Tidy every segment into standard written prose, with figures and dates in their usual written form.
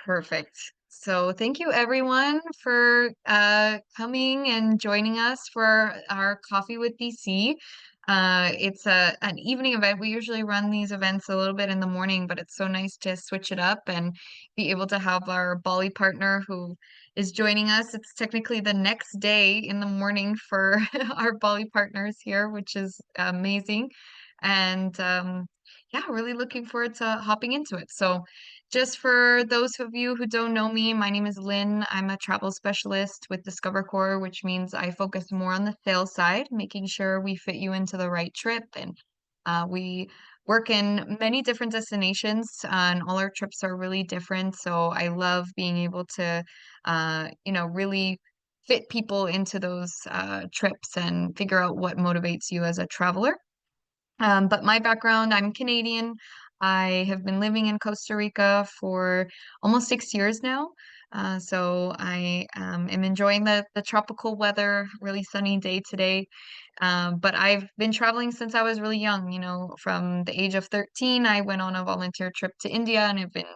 Perfect. So thank you everyone for coming and joining us for our Coffee with DC. It's an evening event. We usually run these events a little bit in the morning, but it's so nice to switch it up and be able to have our Bali partner who is joining us. It's technically the next day in the morning for our Bali partners here, which is amazing. And yeah, really looking forward to hopping into it. So just for those of you who don't know me, my name is Lynn. I'm a travel specialist with Discover Core, which means I focus more on the sales side, making sure we fit you into the right trip. And we work in many different destinations, and all our trips are really different. So I love being able to, really fit people into those trips and figure out what motivates you as a traveler. But my background, I'm Canadian. I have been living in Costa Rica for almost 6 years now. So I am enjoying the tropical weather, really sunny day today. But I've been traveling since I was really young. From the age of 13, I went on a volunteer trip to India and have been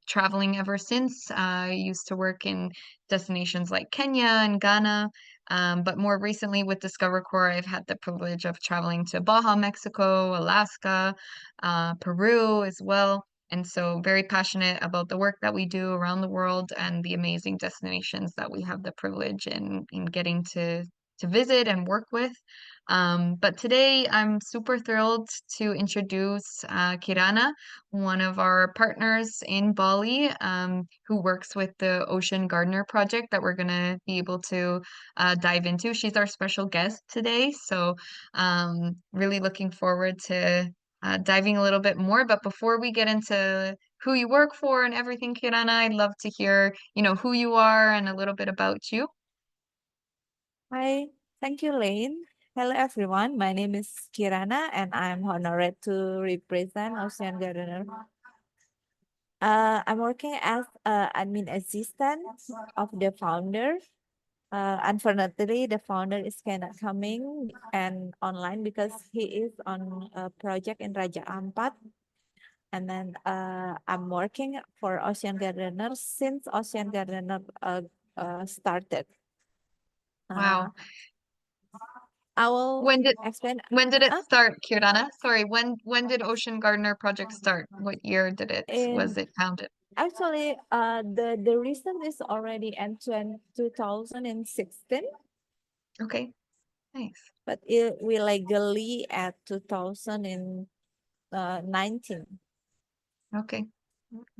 traveling ever since. I used to work in destinations like Kenya and Ghana. But more recently with Discover Core, I've had the privilege of traveling to Baja, Mexico, Alaska, Peru as well. And so very passionate about the work that we do around the world and the amazing destinations that we have the privilege in getting to visit and work with. But today I'm super thrilled to introduce Kirana, one of our partners in Bali, who works with the Ocean Gardener project that we're going to be able to dive into. She's our special guest today. So, really looking forward to diving a little bit more. But before we get into who you work for and everything, Kirana, I'd love to hear, who you are and a little bit about you. Hi, thank you, Lane. Hello, everyone. My name is Kirana, and I'm honored to represent Ocean Gardener. I'm working as admin assistant of the founder. Unfortunately, the founder is cannot coming and online because he is on a project in Raja Ampat. And then I'm working for Ocean Gardener since Ocean Gardener started. Uh, Wow. I will When did explain. when did it Uh, start, Kirana? Sorry, when did Ocean Gardener project start? What year did it was in it founded? Actually, the reason is already in 2016, Okay, nice. but we legally at 2019. Okay.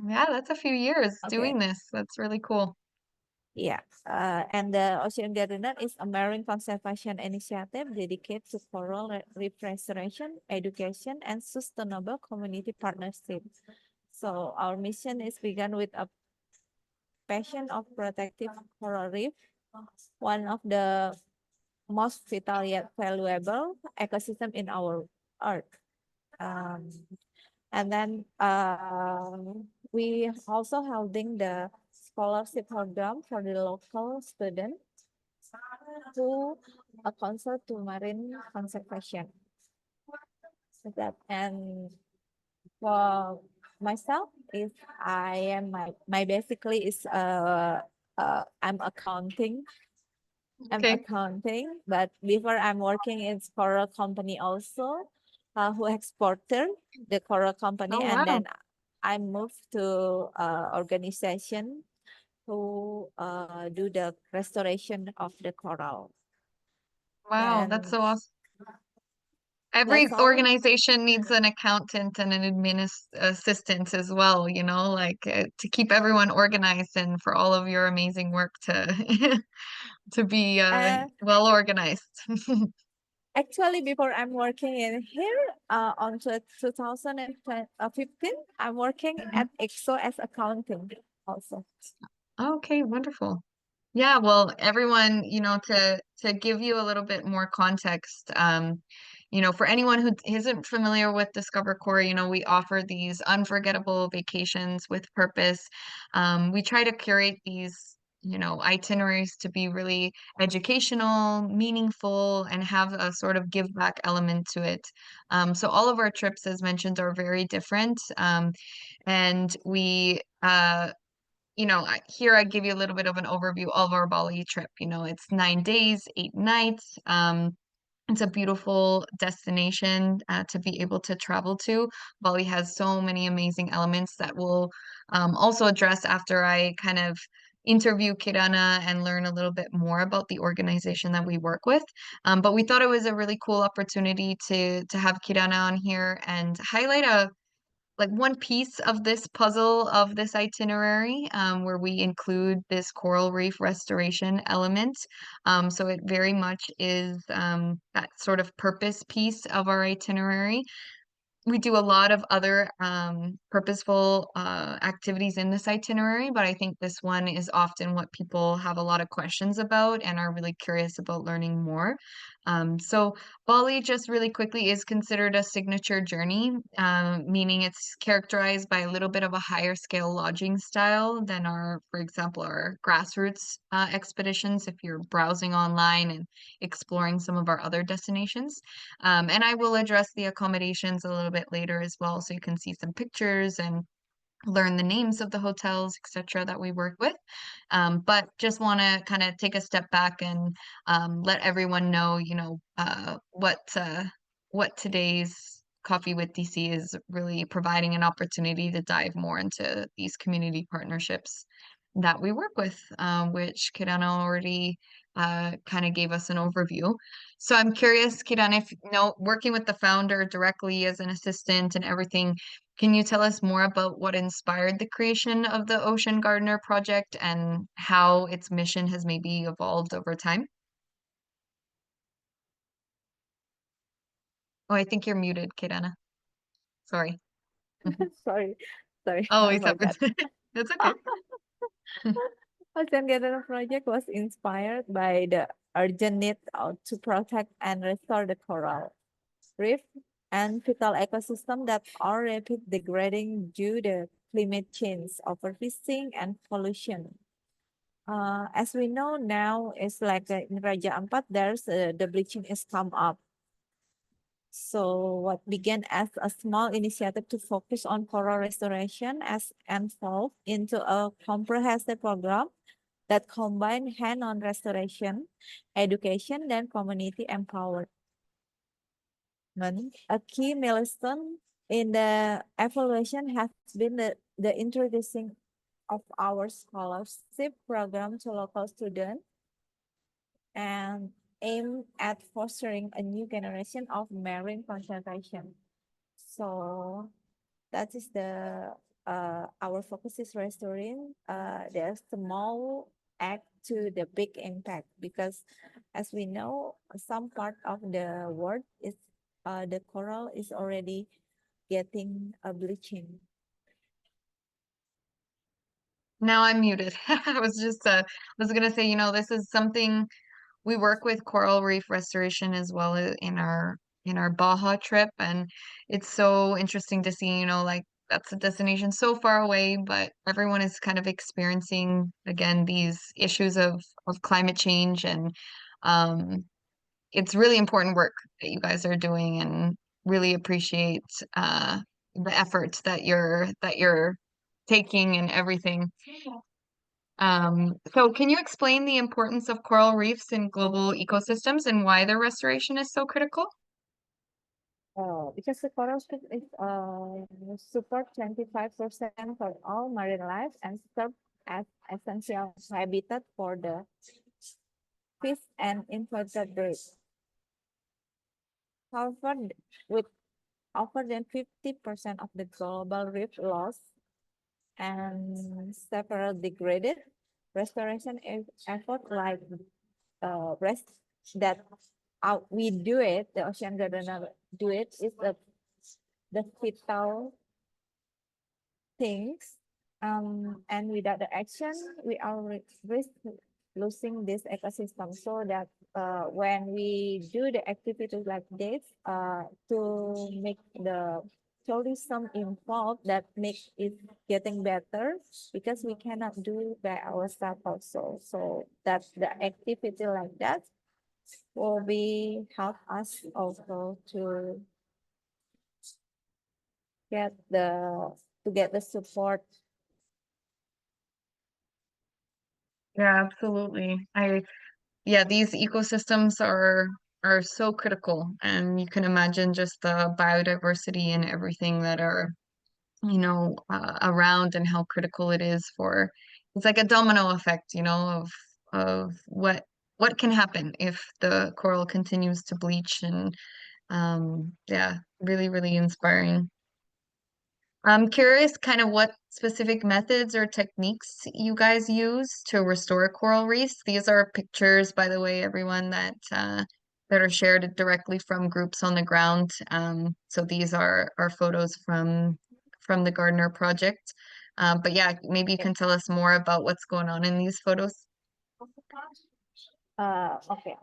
Yeah, that's a few years Okay, doing this. That's really cool. yeah. And the Ocean Gardener is a marine conservation initiative dedicated to coral restoration, education, and sustainable community partnership. So our mission is begun with a passion of protective coral reef, one of the most vital yet valuable ecosystem in our earth. Um, and then we also holding the scholarship program for the local student to a concert to marine conservation. So that and for myself is I am my basically is I'm accounting. I'm Okay. accounting, but before I'm working in coral company also, who exporter the coral company, Oh, and wow. then I moved to organization who do the restoration of the coral. Wow, that's And so awesome. Every that's all. organization needs an accountant and an assistant as well, like to keep everyone organized and for all of your amazing work to to be Uh, well organized. Actually, before I'm working in here, on 2015, I'm working Mhm. at EXO as accounting also. Okay, wonderful. Yeah, well, everyone, to give you a little bit more context, for anyone who isn't familiar with Discover Core, we offer these unforgettable vacations with purpose. We try to curate these, itineraries to be really educational, meaningful, and have a sort of give back element to it. So all of our trips, as mentioned, are very different. And we here I give you a little bit of an overview of our Bali trip. It's 9 days, 8 nights. It's a beautiful destination to be able to travel to. Bali has so many amazing elements that we'll also address after I kind of interview Kirana and learn a little bit more about the organization that we work with. But we thought it was a really cool opportunity to have Kirana on here and highlight one piece of this puzzle of this itinerary, where we include this coral reef restoration element. So it very much is that sort of purpose piece of our itinerary. We do a lot of other purposeful activities in this itinerary, but I think this one is often what people have a lot of questions about and are really curious about learning more. So Bali, just really quickly, is considered a signature journey, meaning it's characterized by a little bit of a higher scale lodging style than for example, our grassroots expeditions, if you're browsing online and exploring some of our other destinations. And I will address the accommodations a little bit later as well, so you can see some pictures and learn the names of the hotels, etc., that we work with. But just want to kind of take a step back and let everyone know, what today's Coffee with DC is really providing an opportunity to dive more into these community partnerships that we work with, which Kirana already kind of gave us an overview. So I'm curious, Kirana, if working with the founder directly as an assistant and everything, can you tell us more about what inspired the creation of the Ocean Gardener project and how its mission has maybe evolved over time? Oh, I think you're muted, Kirana. Sorry. Sorry, sorry Always about happens. that. That's okay. Ocean Gathering project was inspired by the urgent need to protect and restore the coral reef and vital ecosystem that are rapid degrading due to climate change, overfishing, and pollution. As we know now, it's like in Raja Ampat, the bleaching is come up. So what began as a small initiative to focus on coral restoration has evolved into a comprehensive program that combine hand-on restoration, education, and community empowerment. A key milestone in the evaluation has been the introducing of our scholarship program to local students and aim at fostering a new generation of marine conservation. So that is our focus is restoring the small act to the big impact, because as we know, some part of the world is the coral is already getting a bleaching. Now I'm muted. I was gonna say, this is something we work with coral reef restoration as well in our Baja trip, and it's so interesting to see, like that's a destination so far away, but everyone is kind of experiencing again these issues of climate change, and um, it's really important work that you guys are doing, and really appreciate the effort that you're taking and everything. So can you explain the importance of coral reefs in global ecosystems and why their restoration is so critical? Because the coral reef is support 25% for all marine life and serve as essential habitat for the fish and invertebrates. However, with over than 50% of the global reef loss and several degraded, restoration effort like rest that we do it, the ocean gardener do it, is the vital things. And without the action, we are risk losing this ecosystem. So that when we do the activities like this, to make the tourism involved, that make it getting better, because we cannot do it by ourselves also. So that the activity like that will be help us also get the to get the support Yeah, absolutely. Yeah, these ecosystems are so critical, and you can imagine just the biodiversity and everything that are, around and how critical it is for, it's like a domino effect, of what can happen if the coral continues to bleach and yeah, really, really inspiring. I'm curious kind of what specific methods or techniques you guys use to restore coral reefs. These are pictures, by the way, everyone that are shared directly from groups on the ground. So these are photos from the Gardner Project. But yeah, maybe you Yep. can tell us more about what's going on in these photos. Okay,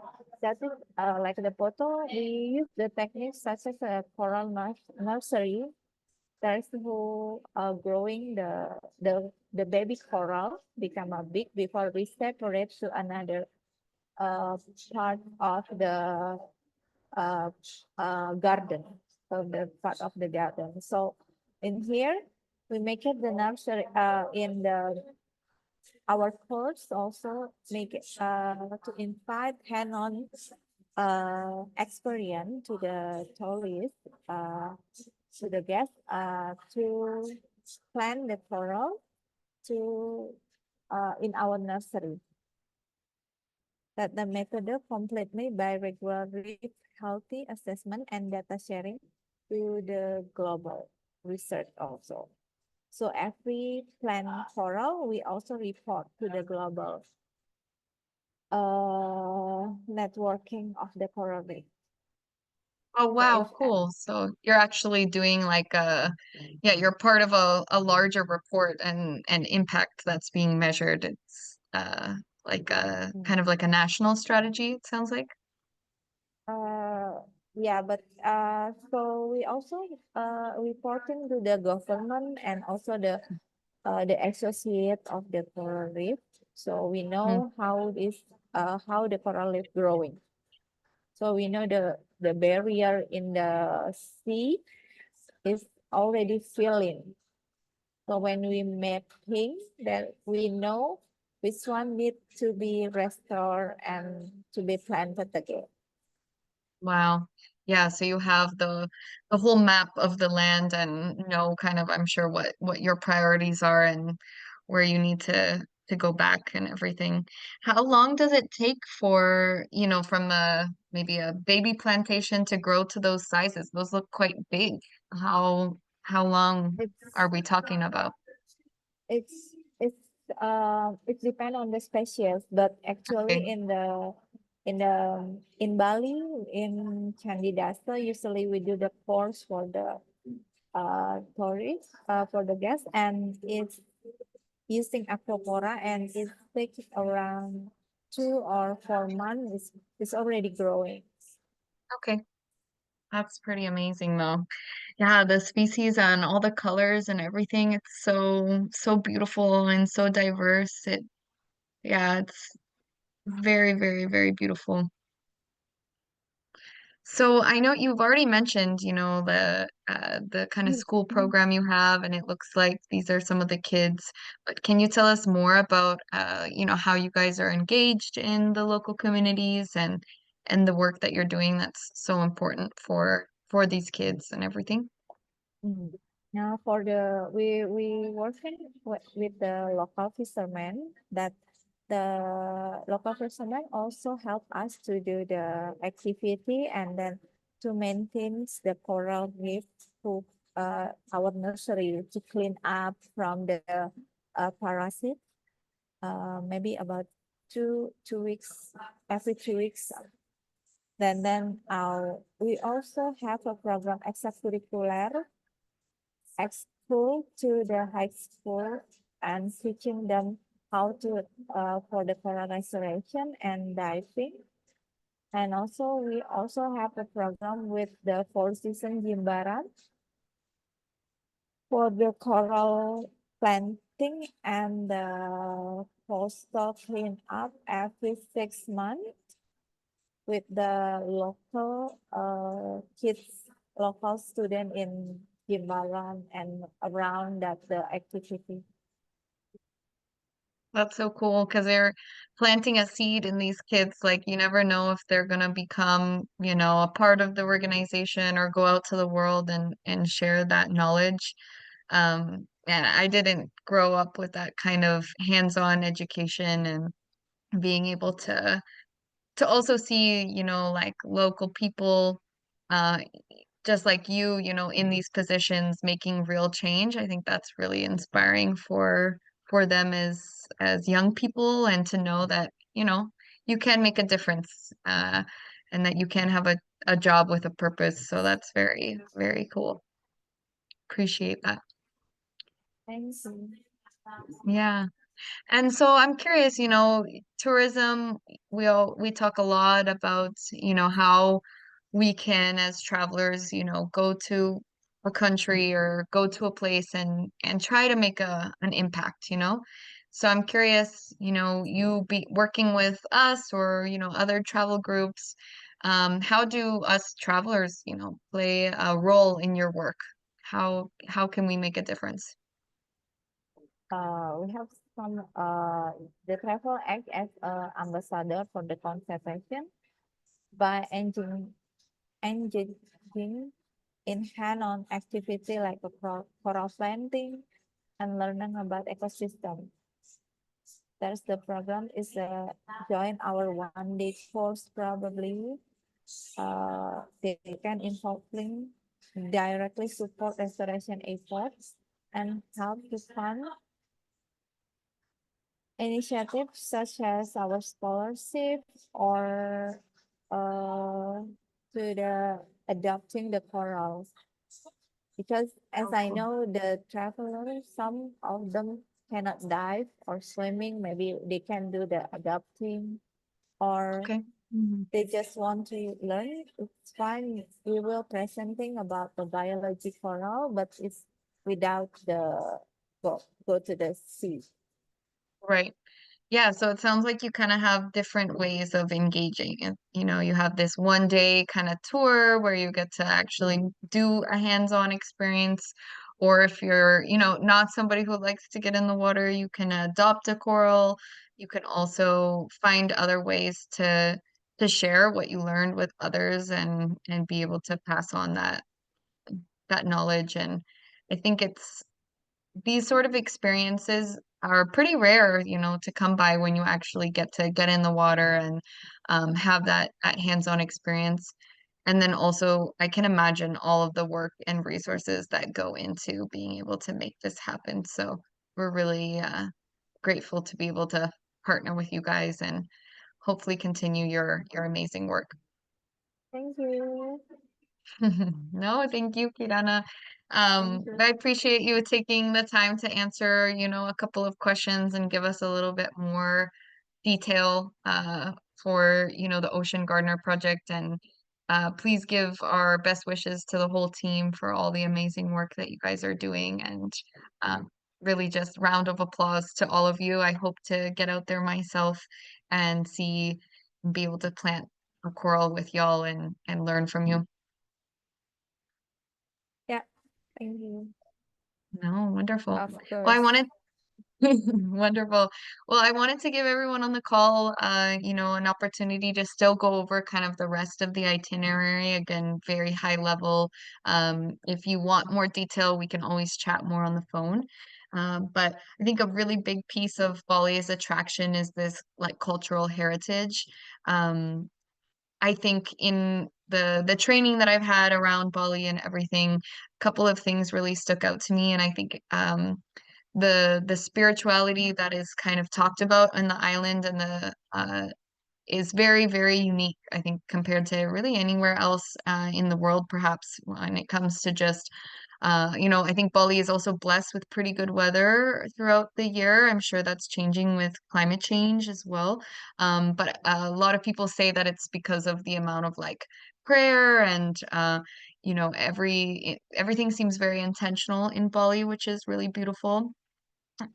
that is like the photo. We use the techniques such as a coral nursery. There is who growing the baby coral become a big before we separate to another uh, part of the uh, garden, so the part of the garden. So in here we make it the nursery in the our course also make it to invite hand-on experience to the tourists, to the guests, to plant the coral to in our nursery. That the method completely by regular healthy assessment and data sharing to the global research also. So every plant coral, we also report to the global networking of the coral reef. Oh So if wow, cool. So you're actually doing like yeah, you're part of a larger report and impact that's being measured. It's like a mm, kind of like a national strategy, it sounds like. uh, yeah, but so we also reporting to the government and also the associate of the coral reef. So we Mm, know how the coral reef growing. So we know the barrier in the sea is already filling. So when we mapping that we know which one need to be restored and to be planted again. wow. Yeah, so you have the whole map of the land and know kind of I'm sure what your priorities are and where you need to go back and everything. How long does it take for, from a maybe a baby plantation to grow to those sizes? Those look quite big. How long It's are we talking about? it depends on the species, but actually Okay. in Bali in Candidasa usually we do the course for the tourists for the guests and it's using aquapora and it takes around 2 or 4 months. It's already growing. Okay. That's pretty amazing though. Yeah, the species and all the colors and everything, it's so beautiful and so diverse. Yeah, it's very, very, very beautiful. So I know you've already mentioned, the kind of school program you have, and it looks like these are some of the kids. But can you tell us more about, how you guys are engaged in the local communities and the work that you're doing that's so important for these kids and everything? Mm. Now for the we working with the local fishermen that the local fishermen also help us to do the activity and then to maintain the coral reef to our nursery to clean up from the parasite maybe about two weeks every 2 weeks. Then we also have a program extracurricular school to the high school and teaching them how to for the coral restoration and diving. And also we also have a program with the Four Season Jimbaran for the coral planting and the coastal cleanup every 6 months with the local kids, local student in Jimbaran and around that the activity. That's so cool because they're planting a seed in these kids. Like you never know if they're gonna become, a part of the organization or go out to the world and share that knowledge. And I didn't grow up with that kind of hands-on education and being able to also see, like local people, uh, just like you, in these positions making real change. I think that's really inspiring for them as young people and to know that, you can make a difference, and that you can have a job with a purpose. So that's very, very cool. Appreciate that. Thank you. Yeah. And so I'm curious, tourism, we talk a lot about, how we can as travelers, go to a country or go to a place and try to make an impact. So I'm curious, you be working with us or, other travel groups, how do us travelers, play a role in your work? How can we make a difference? We have some the travel act as a ambassador for the conservation by engaging in hand-on activity like a coral planting and learning about ecosystem. There's the program is join our one-day course probably. They can involving directly support restoration efforts and help to fund initiatives such as our scholarship or to the adopting the corals. Because as Oh, I cool. know, the travelers, some of them cannot dive or swimming. Maybe they can do the adopting or Okay. Mhm. they just want to learn. It's fine. We will presenting about the biology coral, but it's without the go to the sea. Right. Yeah, so it sounds like you kind of have different ways of engaging. And, you have this one day kind of tour where you get to actually do a hands-on experience. Or if you're, not somebody who likes to get in the water, you can adopt a coral. You can also find other ways to share what you learned with others and be able to pass on that knowledge. And I think it's these sort of experiences are pretty rare, to come by when you actually get to get in the water and have that hands-on experience. And then also, I can imagine all of the work and resources that go into being able to make this happen. So we're really grateful to be able to partner with you guys and hopefully continue your amazing work. Thank you. No, thank you, Kirana. Thank I you. appreciate you taking the time to answer, a couple of questions and give us a little bit more detail for, the Ocean Gardener project. And please give our best wishes to the whole team for all the amazing work that you guys are doing. And um, really just round of applause to all of you. I hope to get out there myself and be able to plant a coral with y'all and learn from you. Yeah, thank you. No, wonderful. Of Well, I course. wanted wonderful. Well, I wanted to give everyone on the call, an opportunity to still go over kind of the rest of the itinerary. Again, very high level. If you want more detail, we can always chat more on the phone. But I think a really big piece of Bali's attraction is this like cultural heritage. Um, I think in the training that I've had around Bali and everything, a couple of things really stuck out to me, and I think the spirituality that is kind of talked about in the island and the is very, very unique, I think, compared to really anywhere else in the world, perhaps when it comes to just, I think Bali is also blessed with pretty good weather throughout the year. I'm sure that's changing with climate change as well. But a lot of people say that it's because of the amount of like prayer and, everything seems very intentional in Bali, which is really beautiful.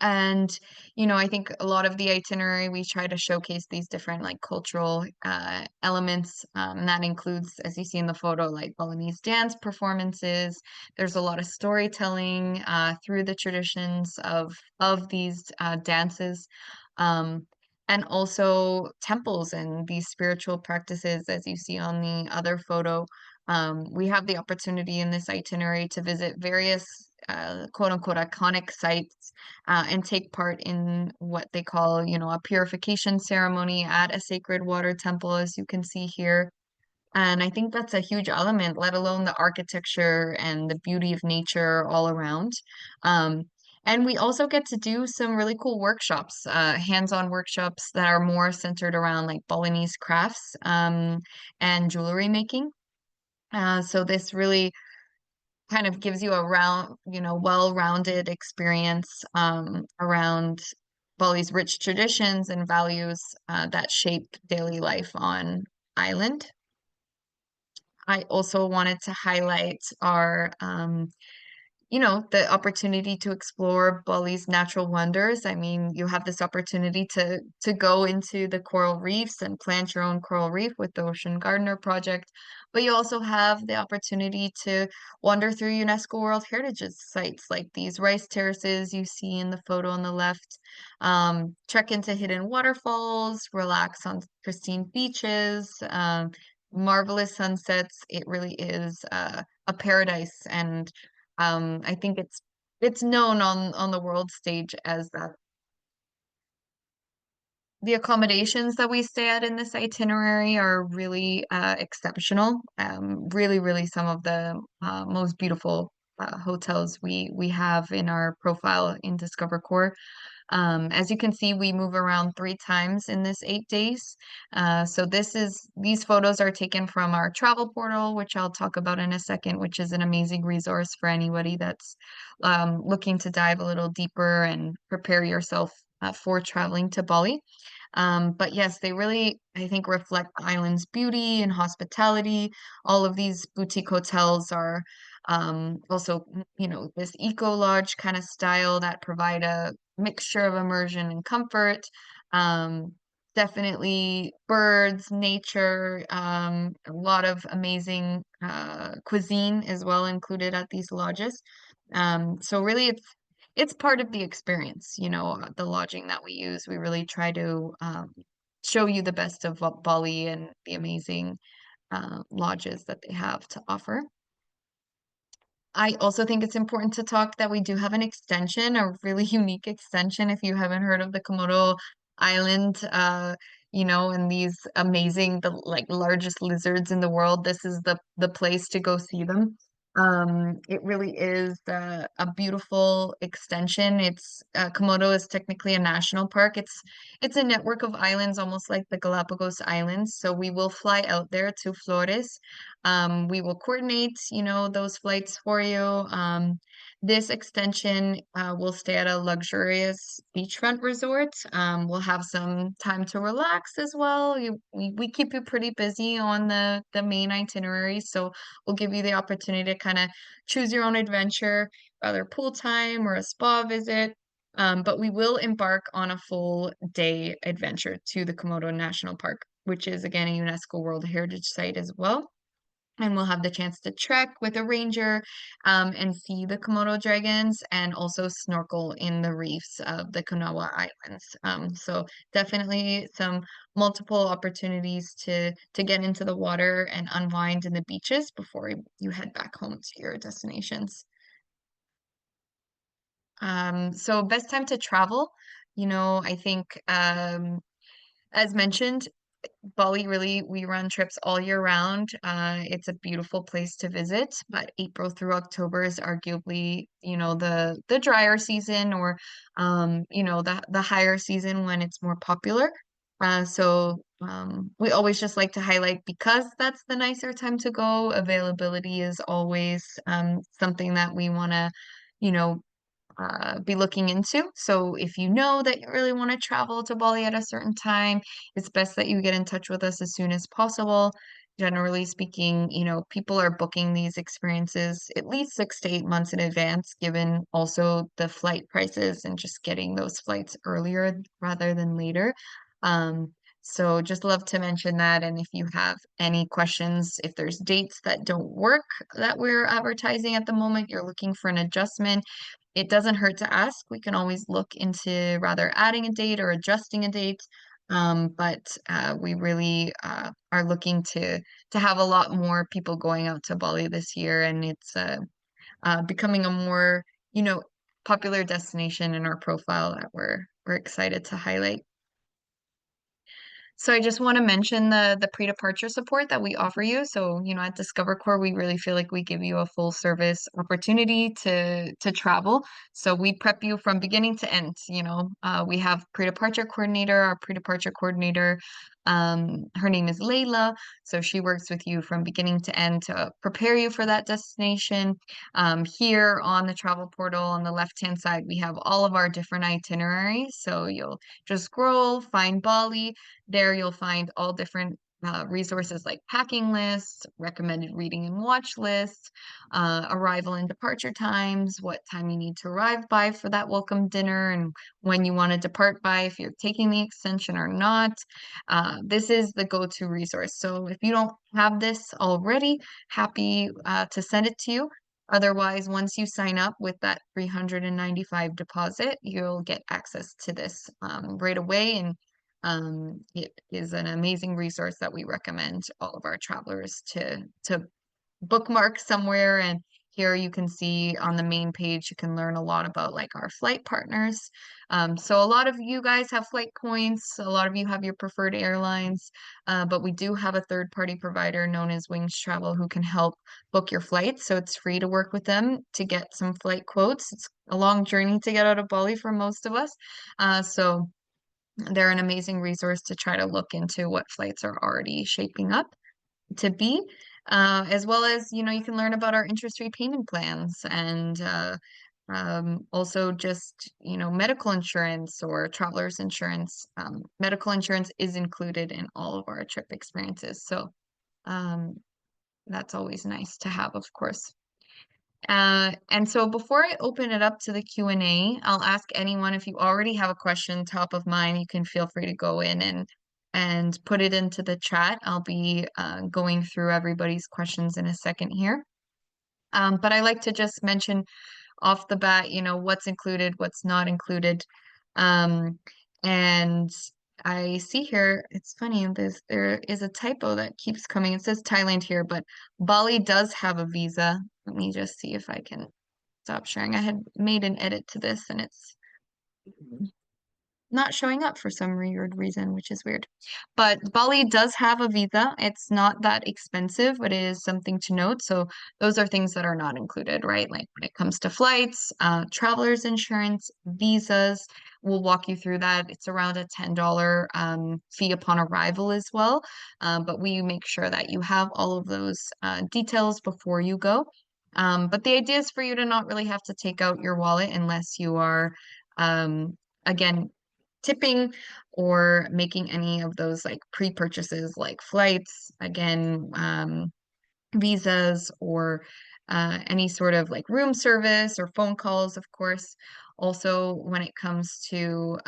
And, I think a lot of the itinerary, we try to showcase these different like cultural elements. And that includes, as you see in the photo, like Balinese dance performances. There's a lot of storytelling through the traditions of these dances. Um, and also temples and these spiritual practices, as you see on the other photo. We have the opportunity in this itinerary to visit various quote unquote iconic sites and take part in what they call, a purification ceremony at a sacred water temple, as you can see here. And I think that's a huge element, let alone the architecture and the beauty of nature all around. Um, and we also get to do some really cool workshops, hands-on workshops that are more centered around like Balinese crafts and jewelry making. So this really kind of gives you a well-rounded experience around Bali's rich traditions and values that shape daily life on island. I also wanted to highlight our the opportunity to explore Bali's natural wonders. I mean, you have this opportunity to go into the coral reefs and plant your own coral reef with the Ocean Gardener project, but you also have the opportunity to wander through UNESCO World Heritage sites like these rice terraces you see in the photo on the left, trek into hidden waterfalls, relax on pristine beaches, marvelous sunsets. It really is a paradise, and I think it's known on the world stage as that. The accommodations that we stay at in this itinerary are really exceptional. Really, really some of the most beautiful hotels we have in our profile in Discover Core. As you can see, we move around 3 times in this 8 days. So these photos are taken from our travel portal, which I'll talk about in a second, which is an amazing resource for anybody that's looking to dive a little deeper and prepare yourself for traveling to Bali. But yes, they really, I think, reflect the island's beauty and hospitality. All of these boutique hotels are also, this eco lodge kind of style that provide a mixture of immersion and comfort. Um, Definitely birds, nature, a lot of amazing cuisine as well included at these lodges. So really, it's part of the experience, the lodging that we use. We really try to show you the best of Bali and the amazing lodges that they have to offer. I also think it's important to talk that we do have an extension, a really unique extension. If you haven't heard of the Komodo Island, and these amazing, the like largest lizards in the world, this is the place to go see them. It really is a beautiful extension. Komodo is technically a national park. It's a network of islands, almost like the Galapagos Islands. So we will fly out there to Flores. We will coordinate, those flights for you. This extension will stay at a luxurious beachfront resort. We'll have some time to relax as well. We keep you pretty busy on the main itinerary, so we'll give you the opportunity to kind of choose your own adventure, whether pool time or a spa visit. But we will embark on a full day adventure to the Komodo National Park, which is again a UNESCO World Heritage Site as well. And we'll have the chance to trek with a ranger and see the Komodo dragons and also snorkel in the reefs of the Kanawa Islands. So definitely some multiple opportunities to get into the water and unwind in the beaches before you head back home to your destinations. So best time to travel, I think as mentioned, Bali really, we run trips all year round. It's a beautiful place to visit, but April through October is arguably, the drier season or the higher season when it's more popular. So we always just like to highlight because that's the nicer time to go. Availability is always something that we want to, you know, be looking into. So if you know that you really want to travel to Bali at a certain time, it's best that you get in touch with us as soon as possible. generally speaking, people are booking these experiences at least 6 to 8 months in advance, given also the flight prices and just getting those flights earlier rather than later. Um, so just love to mention that. And if you have any questions, if there's dates that don't work that we're advertising at the moment, you're looking for an adjustment, it doesn't hurt to ask. We can always look into rather adding a date or adjusting a date. But we really are looking to have a lot more people going out to Bali this year, and it's becoming a more, you know, popular destination in our profile that we're excited to highlight. So I just want to mention the pre-departure support that we offer you. So, at Discover Core, we really feel like we give you a full service opportunity to travel. So we prep you from beginning to end. We have pre-departure coordinator. Our pre-departure coordinator, her name is Layla. So she works with you from beginning to end to prepare you for that destination. Here on the travel portal on the left-hand side, we have all of our different itineraries. So you'll just scroll, find Bali. There you'll find all different resources like packing lists, recommended reading and watch lists, arrival and departure times, what time you need to arrive by for that welcome dinner, and when you want to depart by if you're taking the extension or not. This is the go-to resource. So if you don't have this already, happy to send it to you. Otherwise, once you sign up with that 395 deposit, you'll get access to this right away. And it is an amazing resource that we recommend all of our travelers to bookmark somewhere. And here you can see on the main page, you can learn a lot about like our flight partners. So a lot of you guys have flight points, a lot of you have your preferred airlines, but we do have a third-party provider known as Wings Travel who can help book your flights. So it's free to work with them to get some flight quotes. It's a long journey to get out of Bali for most of us. So they're an amazing resource to try to look into what flights are already shaping up to be, as well as, you can learn about our interest-free payment plans and also just, medical insurance or traveler's insurance. Medical insurance is included in all of our trip experiences. So um, that's always nice to have, of course. And so before I open it up to the Q&A, I'll ask anyone if you already have a question top of mind, you can feel free to go in and put it into the chat. I'll be going through everybody's questions in a second here. But I like to just mention off the bat, what's included, what's not included. Um, and I see here, it's funny, there is a typo that keeps coming. It says Thailand here, but Bali does have a visa. Let me just see if I can stop sharing. I had made an edit to this and it's not showing up for some weird reason, which is weird. But Bali does have a visa. It's not that expensive, but it is something to note. So those are things that are not included, right? Like when it comes to flights, traveler's insurance, visas, we'll walk you through that. It's around a $10 fee upon arrival as well. But we make sure that you have all of those details before you go. But the idea is for you to not really have to take out your wallet unless you are, again, tipping or making any of those like pre-purchases like flights, again, visas or any sort of like room service or phone calls, of course. Also, when it comes to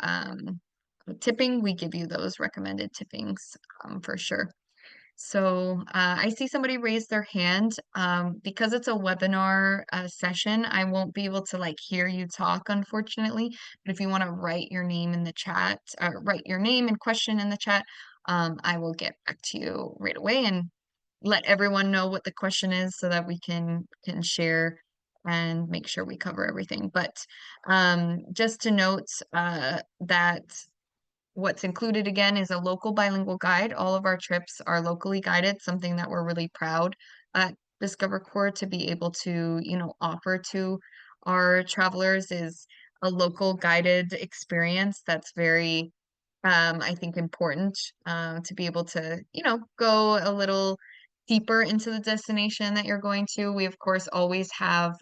tipping, we give you those recommended tippings for sure. So I see somebody raise their hand. Because it's a webinar session, I won't be able to like hear you talk, unfortunately. But if you want to write your name in the chat, write your name and question in the chat, I will get back to you right away and let everyone know what the question is so that we can share and make sure we cover everything. But just to note that what's included again is a local bilingual guide. All of our trips are locally guided, something that we're really proud at Discover Core to be able to, offer to our travelers is a local guided experience that's very, I think, important to be able to, go a little deeper into the destination that you're going to. We, of course, always have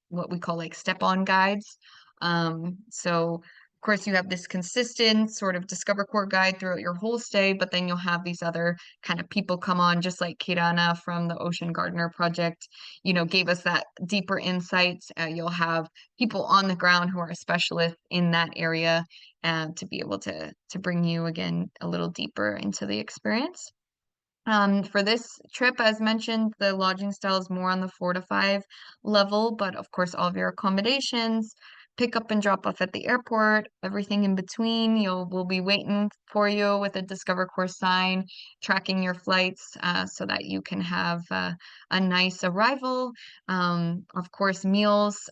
what we call like step-on guides. So course, you have this consistent sort of Discover Core guide throughout your whole stay, but then you'll have these other kind of people come on, just like Kirana from the Ocean Gardener Project, gave us that deeper insights. You'll have people on the ground who are specialists in that area to be able to bring you again a little deeper into the experience. For this trip, as mentioned, the lodging style is more on the 4 to 5 level, but of course, all of your accommodations, pick up and drop off at the airport, everything in between, will be waiting for you with a Discover Course sign, tracking your flights, so that you can have a nice arrival. Of course, meals.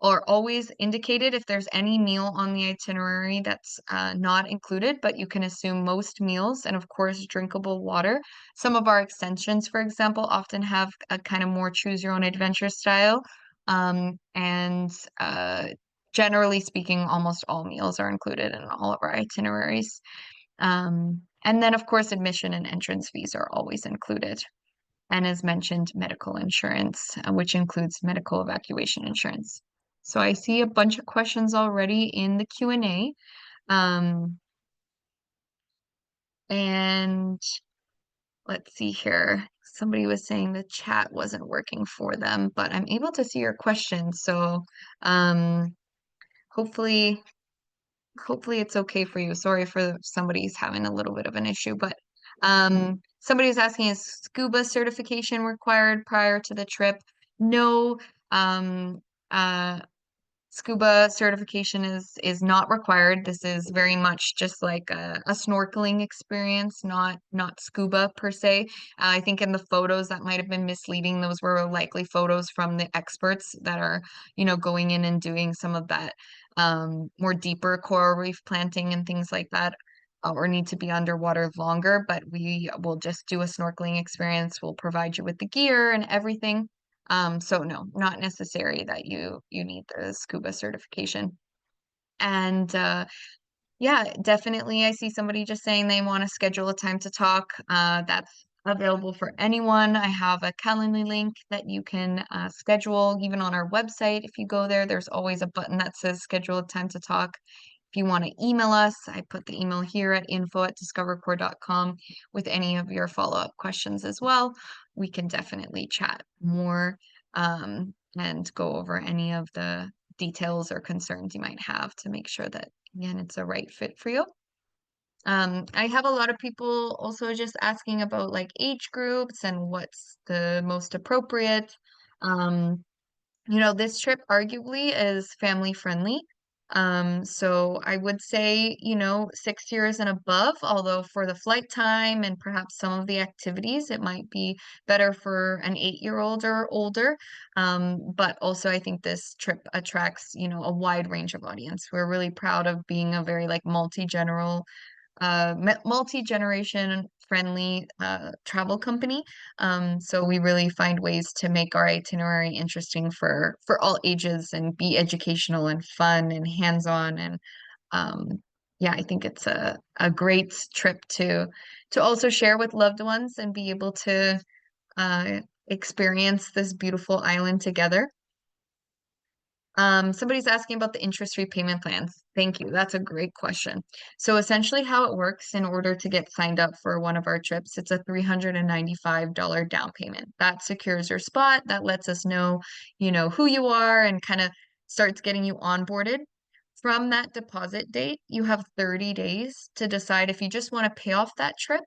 Are always indicated if there's any meal on the itinerary that's not included, but you can assume most meals and, of course, drinkable water. Some of our extensions, for example, often have a kind of more choose your own adventure style. And generally speaking, almost all meals are included in all of our itineraries. And then, of course, admission and entrance fees are always included. And as mentioned, medical insurance, which includes medical evacuation insurance. So I see a bunch of questions already in the Q&A. Um, and let's see here. Somebody was saying the chat wasn't working for them, but I'm able to see your questions. So um, hopefully, hopefully it's okay for you. Sorry for somebody's having a little bit of an issue, but somebody's asking, is scuba certification required prior to the trip? No, um, uh, scuba certification is not required. This is very much just like a snorkeling experience, not scuba per se. I think in the photos that might have been misleading. Those were likely photos from the experts that are, going in and doing some of that more deeper coral reef planting and things like that. Or need to be underwater longer, but we will just do a snorkeling experience. We'll provide you with the gear and everything. So no, not necessary that you need the scuba certification. And yeah, definitely I see somebody just saying they want to schedule a time to talk. That's available for anyone. I have a Calendly link that you can schedule even on our website. If you go there, there's always a button that says schedule a time to talk. If you want to email us, I put the email here at info@discovercore.com with any of your follow-up questions as well. We can definitely chat more and go over any of the details or concerns you might have to make sure that, again, it's a right fit for you. I have a lot of people also just asking about like age groups and what's the most appropriate. Um, this trip arguably is family friendly. So I would say, 6 years and above, although for the flight time and perhaps some of the activities, it might be better for an 8-year-old or older. But also I think this trip attracts, a wide range of audience. We're really proud of being a very like multi-generation friendly travel company. So we really find ways to make our itinerary interesting for all ages and be educational and fun and hands-on. And yeah, I think it's a great trip to also share with loved ones and be able to experience this beautiful island together. Somebody's asking about the interest repayment plans. Thank you. That's a great question. So essentially how it works in order to get signed up for one of our trips, it's a $395 down payment. That secures your spot. That lets us know, who you are and kind of starts getting you onboarded. From that deposit date, you have 30 days to decide if you just want to pay off that trip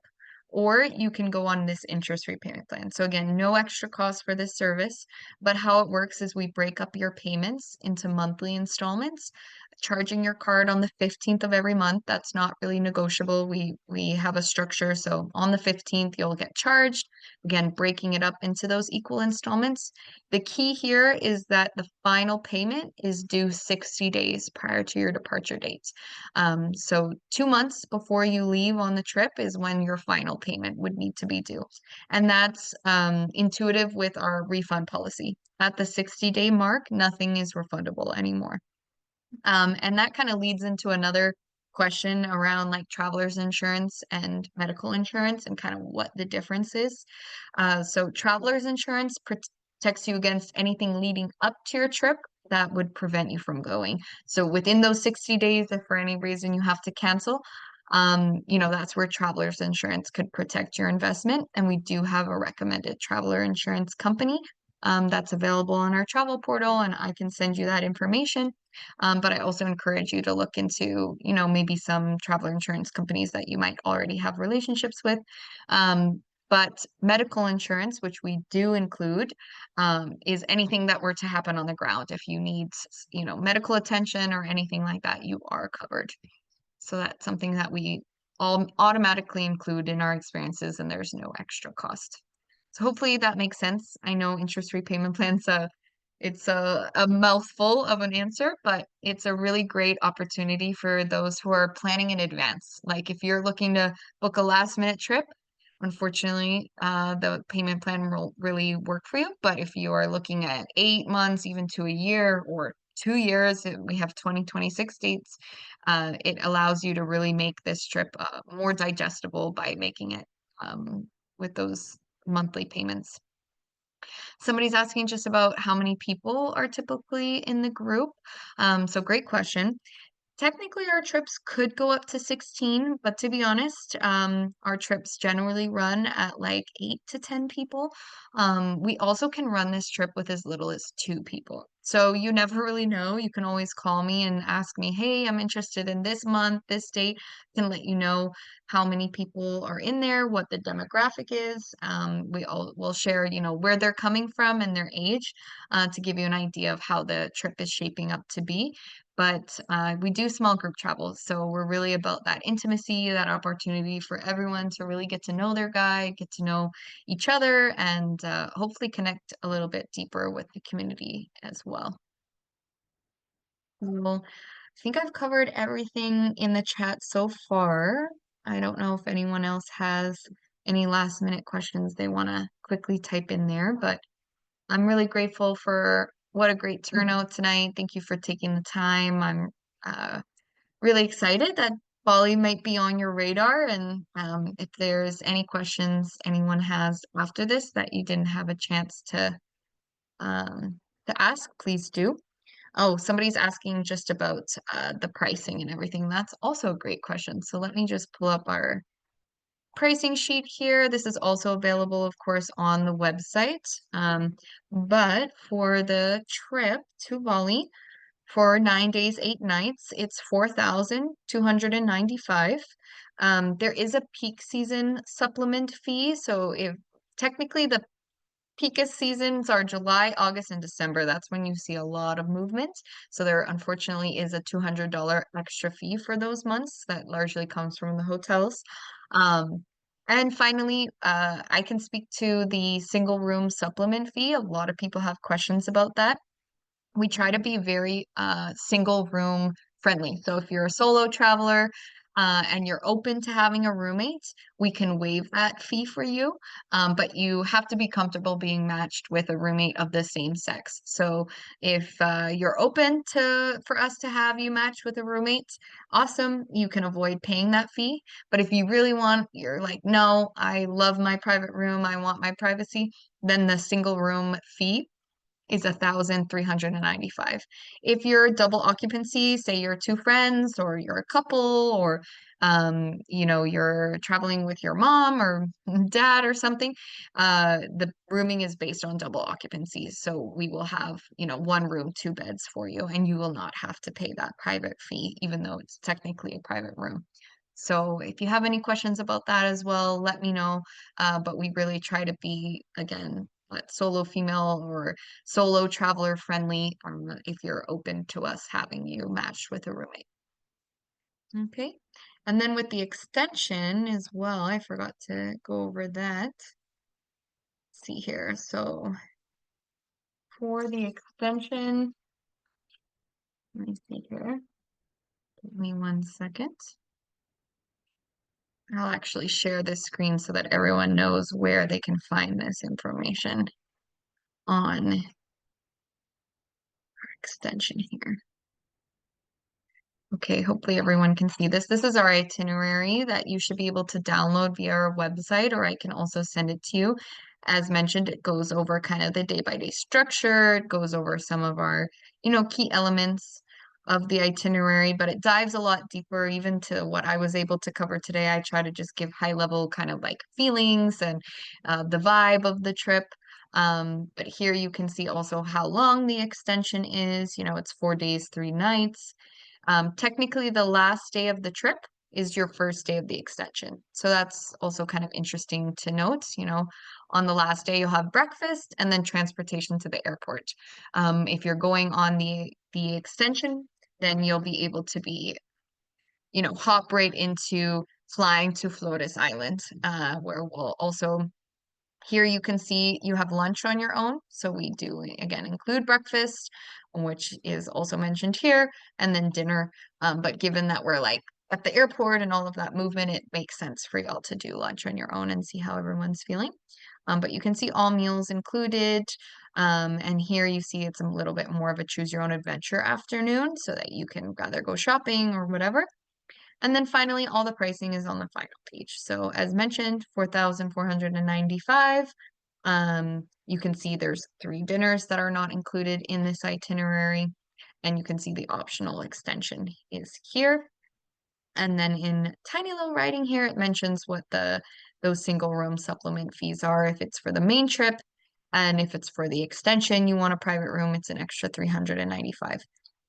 or you can go on this interest repayment plan. So again, no extra cost for this service, but how it works is we break up your payments into monthly installments, charging your card on the 15th of every month. That's not really negotiable. We have a structure. So on the 15th, you'll get charged. Again, breaking it up into those equal installments. The key here is that the final payment is due 60 days prior to your departure date. So 2 months before you leave on the trip is when your final payment would need to be due. And that's intuitive with our refund policy. At the 60-day mark, nothing is refundable anymore. And that kind of leads into another question around like traveler's insurance and medical insurance and kind of what the difference is. So traveler's insurance protects you against anything leading up to your trip that would prevent you from going. So within those 60 days, if for any reason you have to cancel, that's where traveler's insurance could protect your investment. And we do have a recommended traveler insurance company that's available on our travel portal, and I can send you that information. But I also encourage you to look into, maybe some traveler insurance companies that you might already have relationships with. But medical insurance, which we do include, is anything that were to happen on the ground. If you need, medical attention or anything like that, you are covered. So that's something that we all automatically include in our experiences, and there's no extra cost. So hopefully that makes sense. I know interest repayment plans, it's a mouthful of an answer, but it's a really great opportunity for those who are planning in advance. Like if you're looking to book a last minute trip, unfortunately, the payment plan will really work for you. But if you are looking at 8 months, even to a year or 2 years, we have 2026 dates, it allows you to really make this trip more digestible by making it with those monthly payments. Somebody's asking just about how many people are typically in the group. So great question. Technically, our trips could go up to 16, but to be honest, our trips generally run at like 8 to 10 people. We also can run this trip with as little as 2 people. So you never really know. You can always call me and ask me, hey, I'm interested in this month, this date. I can let you know how many people are in there, what the demographic is. We'll share, where they're coming from and their age, to give you an idea of how the trip is shaping up to be. But we do small group travel, so we're really about that intimacy, that opportunity for everyone to really get to know their guide, get to know each other, and hopefully connect a little bit deeper with the community as well. Well, I think I've covered everything in the chat so far. I don't know if anyone else has any last minute questions they want to quickly type in there, but I'm really grateful for what a great turnout tonight. Thank you for taking the time. I'm uh, really excited that Bali might be on your radar. And if there's any questions anyone has after this that you didn't have a chance to ask, please do. Oh, somebody's asking just about the pricing and everything. That's also a great question. So let me just pull up our pricing sheet here. This is also available, of course, on the website. But for the trip to Bali for 9 days, 8 nights, it's 4,295. There is a peak season supplement fee. So if technically the peakest seasons are July, August, and December. That's when you see a lot of movement. So there unfortunately is a $200 extra fee for those months that largely comes from the hotels. And finally, I can speak to the single room supplement fee. A lot of people have questions about that. We try to be very single room friendly. So if you're a solo traveler and you're open to having a roommate, we can waive that fee for you. But you have to be comfortable being matched with a roommate of the same sex. So if you're open for us to have you matched with a roommate, awesome. You can avoid paying that fee. But if you really want, you're like, no, I love my private room. I want my privacy. Then the single room fee is 1,395. If you're double occupancy, say you're two friends or you're a couple or you're traveling with your mom or dad or something, the rooming is based on double occupancy. So we will have, one room, two beds for you, and you will not have to pay that private fee, even though it's technically a private room. So if you have any questions about that as well, let me know. But we really try to be, again, solo female or solo traveler friendly, if you're open to us having you matched with a roommate. Okay. And then with the extension as well, I forgot to go over that. Let's see here. So for the extension, let me see here. Give me 1 second. I'll actually share this screen so that everyone knows where they can find this information on extension here. Okay, hopefully everyone can see this. This is our itinerary that you should be able to download via our website, or I can also send it to you. As mentioned, it goes over kind of the day-by-day structure. It goes over some of our, key elements of the itinerary, but it dives a lot deeper even to what I was able to cover today. I try to just give high-level kind of like feelings and the vibe of the trip. But here you can see also how long the extension is. It's 4 days, 3 nights. Technically, the last day of the trip is your first day of the extension. So that's also kind of interesting to note. On the last day, you'll have breakfast and then transportation to the airport. If you're going on the extension, then you'll be able to hop right into flying to Flores Island, where we'll also here you can see you have lunch on your own. So we do, again, include breakfast, which is also mentioned here, and then dinner. But given that we're like at the airport and all of that movement, it makes sense for y'all to do lunch on your own and see how everyone's feeling. But you can see all meals included. And here you see it's a little bit more of a choose your own adventure afternoon so that you can rather go shopping or whatever. And then finally, all the pricing is on the final page. So as mentioned, 4,495. You can see there's 3 dinners that are not included in this itinerary, and you can see the optional extension is here. And then in tiny little writing here, it mentions what those single room supplement fees are if it's for the main trip, and if it's for the extension, you want a private room, it's an extra 395.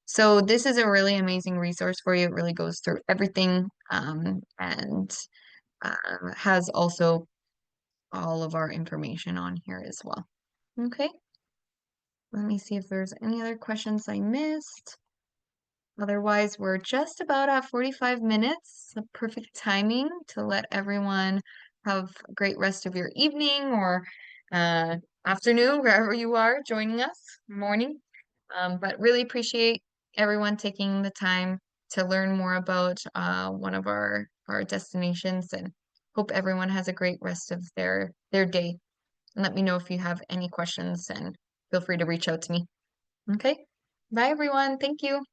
So this is a really amazing resource for you. It really goes through everything, and has also all of our information on here as well. Okay, let me see if there's any other questions I missed. Otherwise, we're just about at 45 minutes, a perfect timing to let everyone have a great rest of your evening or uh, afternoon, wherever you are joining us, morning. But really appreciate everyone taking the time to learn more about one of our destinations, and hope everyone has a great rest of their day. And let me know if you have any questions, and feel free to reach out to me. Okay. Bye, everyone. Thank you.